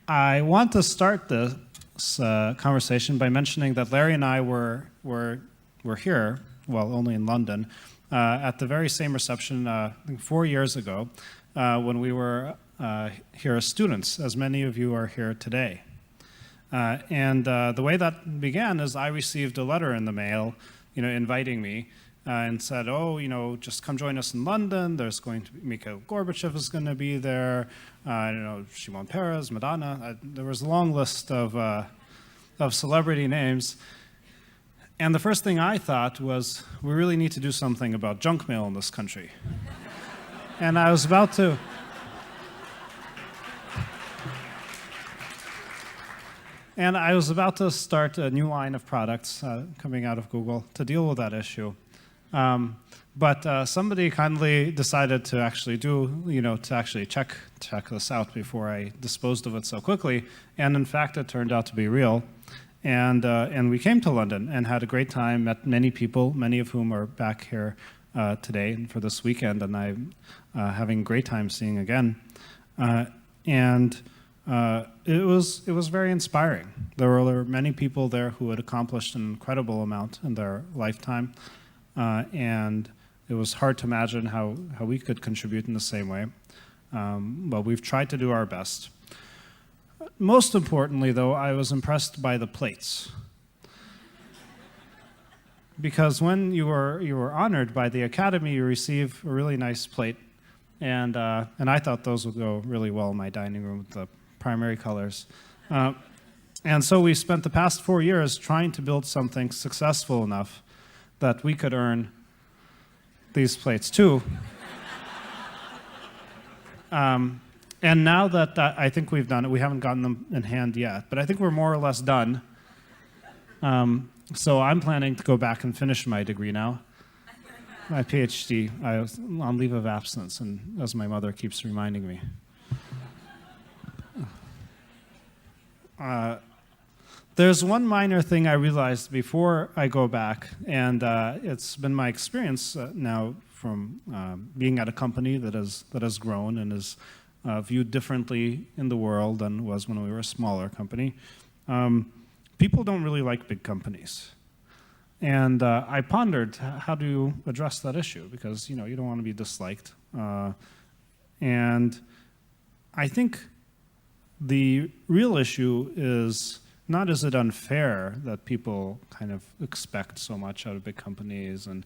I want to start this conversation by mentioning that Larry and I were here, well, only in London, at the very same reception I think 4 years ago when we were here as students, as many of you are here today. The way that began is I received a letter in the mail, inviting me and said, oh, just come join us in London. There's going to be, Mikhail Gorbachev is going to be there. Shimon Peres, Madonna. There was a long list of celebrity names. And the first thing I thought was, we really need to do something about junk mail in this country. And I was about to... And I was about to start a new line of products coming out of Google to deal with that issue. But somebody kindly decided to actually check this out before I disposed of it so quickly. And in fact, it turned out to be real. And we came to London and had a great time, met many people, many of whom are back here today and for this weekend, and I'm having a great time seeing again. It was very inspiring. There were many people there who had accomplished an incredible amount in their lifetime, and it was hard to imagine how we could contribute in the same way. But we've tried to do our best. Most importantly, though, I was impressed by the plates. Because when you were honored by the Academy, you receive a really nice plate, and I thought those would go really well in my dining room with the primary colors. And so we spent the past 4 years trying to build something successful enough that we could earn these plates too. And now that I think we've done it, we haven't gotten them in hand yet, but I think we're more or less done. So I'm planning to go back and finish my degree now. My PhD. I was on leave of absence, and as my mother keeps reminding me. There's one minor thing I realized before I go back, and it's been my experience now from being at a company that has grown and is viewed differently in the world than was when we were a smaller company. People don't really like big companies. And I pondered, how do you address that issue? Because you don't want to be disliked. And I think the real issue is not, is it unfair that people kind of expect so much out of big companies and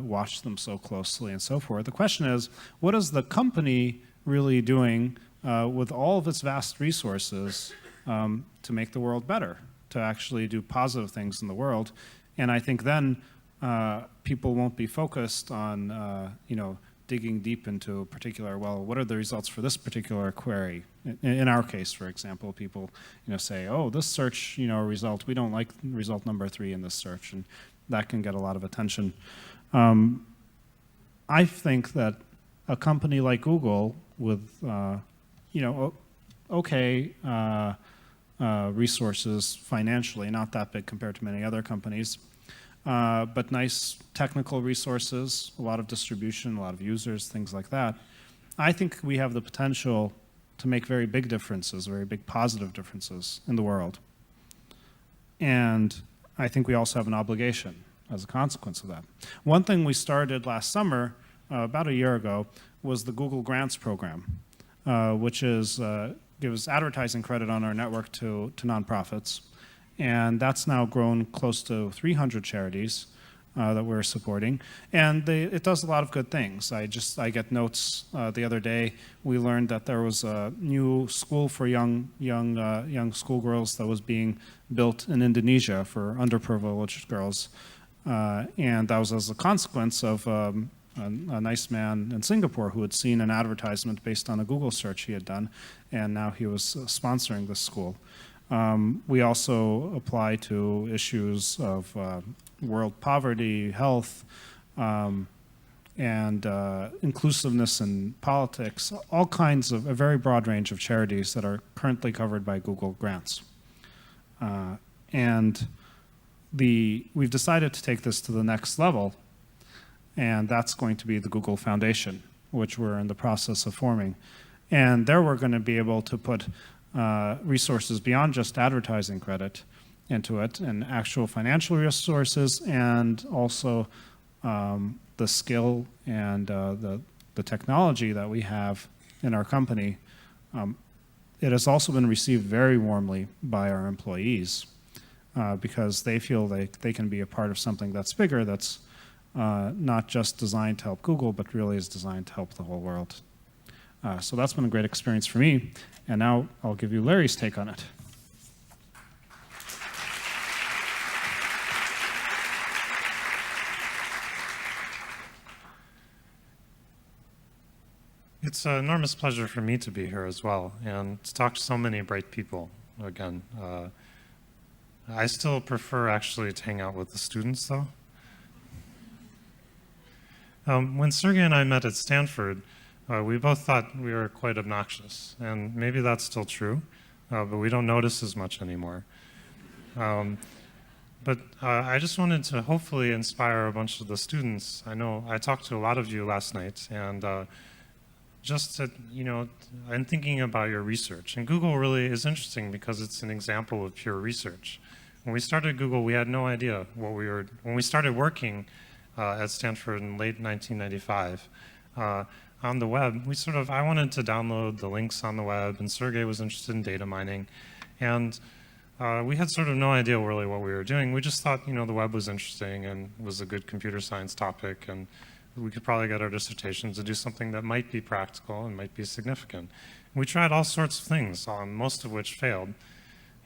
watch them so closely and so forth. The question is, what is the company really doing with all of its vast resources to make the world better, to actually do positive things in the world? And I think then people won't be focused on digging deep into a particular, well, what are the results for this particular query? In our case, for example, people say, oh, this search result, we don't like result number 3 in this search, and that can get a lot of attention. I think that a company like Google with okay resources financially, not that big compared to many other companies, but nice technical resources, a lot of distribution, a lot of users, things like that. I think we have the potential to make very big differences, very big positive differences in the world. And I think we also have an obligation as a consequence of that. One thing we started last summer, about a year ago, was the Google Grants program, which gives advertising credit on our network to nonprofits. And that's now grown close to 300 charities that we're supporting. And it does a lot of good things. I get notes the other day. We learned that there was a new school for young schoolgirls that was being built in Indonesia for underprivileged girls. And that was as a consequence of a nice man in Singapore who had seen an advertisement based on a Google search he had done, and now he was sponsoring this school. We also apply to issues of world poverty, health, and inclusiveness in politics, all kinds of a very broad range of charities that are currently covered by Google grants. We've decided to take this to the next level, and that's going to be the Google Foundation, which we're in the process of forming. And there we're going to be able to put resources beyond just advertising credit into it, and actual financial resources, and also the skill and the technology that we have in our company. It has also been received very warmly by our employees because they feel like they can be a part of something that's bigger, that's not just designed to help Google, but really is designed to help the whole world. So that's been a great experience for me. And now I'll give you Larry's take on it. It's an enormous pleasure for me to be here as well, and to talk to so many bright people again. I still prefer actually to hang out with the students, though. When Sergey and I met at Stanford, we both thought we were quite obnoxious, and maybe that's still true, but we don't notice as much anymore. But I just wanted to hopefully inspire a bunch of the students. I know I talked to a lot of you last night, and just to, I'm thinking about your research. And Google really is interesting because it's an example of pure research. When we started Google, we had no idea what we were, when we started working at Stanford in late 1995, on the web, I wanted to download the links on the web, and Sergey was interested in data mining. And we had sort of no idea really what we were doing. We just thought, the web was interesting and was a good computer science topic, and we could probably get our dissertations to do something that might be practical and might be significant. We tried all sorts of things, most of which failed.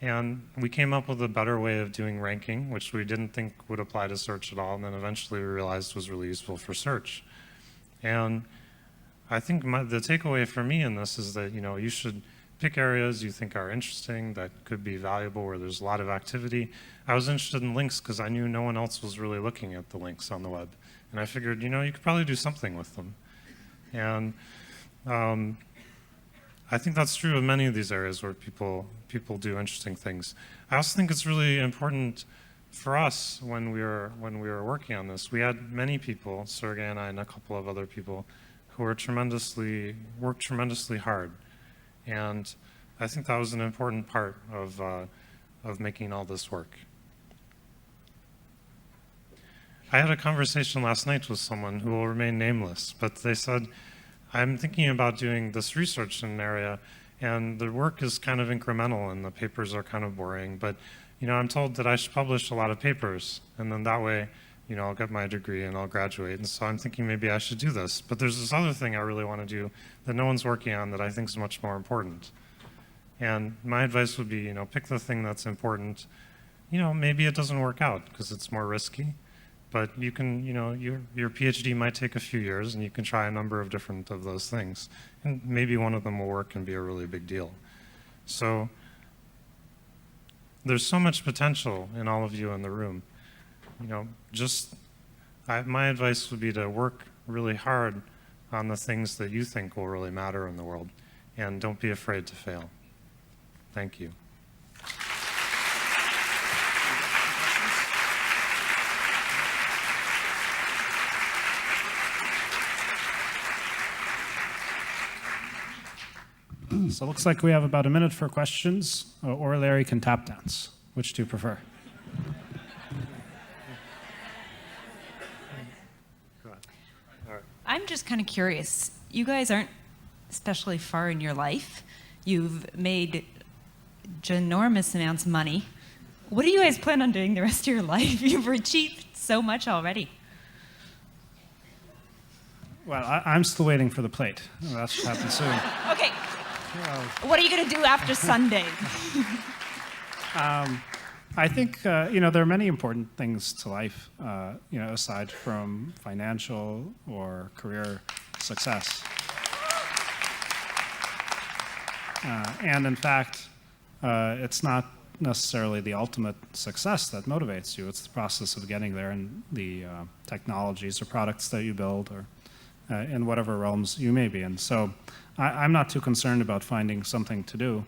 And we came up with a better way of doing ranking, which we didn't think would apply to search at all, and then eventually we realized was really useful for search. And I think the takeaway for me in this is that, you should pick areas you think are interesting, that could be valuable, where there's a lot of activity. I was interested in links because I knew no one else was really looking at the links on the web. And I figured, you could probably do something with them. And I think that's true of many of these areas where people do interesting things. I also think it's really important for us when we were working on this. We had many people, Sergey and I and a couple of other people, who worked tremendously hard. And I think that was an important part of making all this work. I had a conversation last night with someone who will remain nameless, but they said, I'm thinking about doing this research in an area, and the work is kind of incremental and the papers are kind of boring, but I'm told that I should publish a lot of papers, and then that way, I'll get my degree and I'll graduate. And so I'm thinking maybe I should do this. But there's this other thing I really want to do that no one's working on that I think is much more important. And my advice would be, pick the thing that's important. Maybe it doesn't work out because it's more risky. But you can, your PhD might take a few years, and you can try a number of different of those things. And maybe one of them will work and be a really big deal. So there's so much potential in all of you in the room. My advice would be to work really hard on the things that you think will really matter in the world, and don't be afraid to fail. Thank you. So it looks like we have about a minute for questions, or Larry can tap dance. Which do you prefer? I'm just kind of curious. You guys aren't especially far in your life. You've made ginormous amounts of money. What do you guys plan on doing the rest of your life? You've achieved so much already. Well, I'm still waiting for the plate. That should happen soon. Okay. What are you going to do after Sunday? I think, there are many important things to life, aside from financial or career success. And in fact, it's not necessarily the ultimate success that motivates you. It's the process of getting there, and the technologies or products that you build, or in whatever realms you may be in. So I'm not too concerned about finding something to do.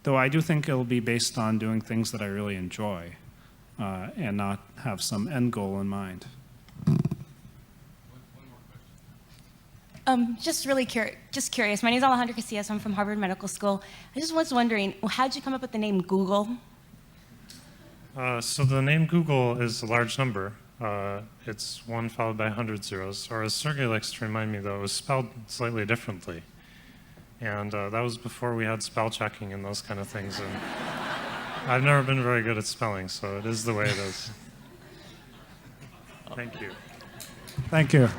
Though I do think it'll be based on doing things that I really enjoy and not have some end goal in mind. Just curious. My name is Alejandra Casillas. I'm from Harvard Medical School. I just was wondering, how did you come up with the name Google? So the name Google is a large number. It's 1 followed by 100 zeros. Or as Sergey likes to remind me, though, it was spelled slightly differently. And that was before we had spell checking and those kind of things. And I've never been very good at spelling, so it is the way it is. Thank you. Thank you.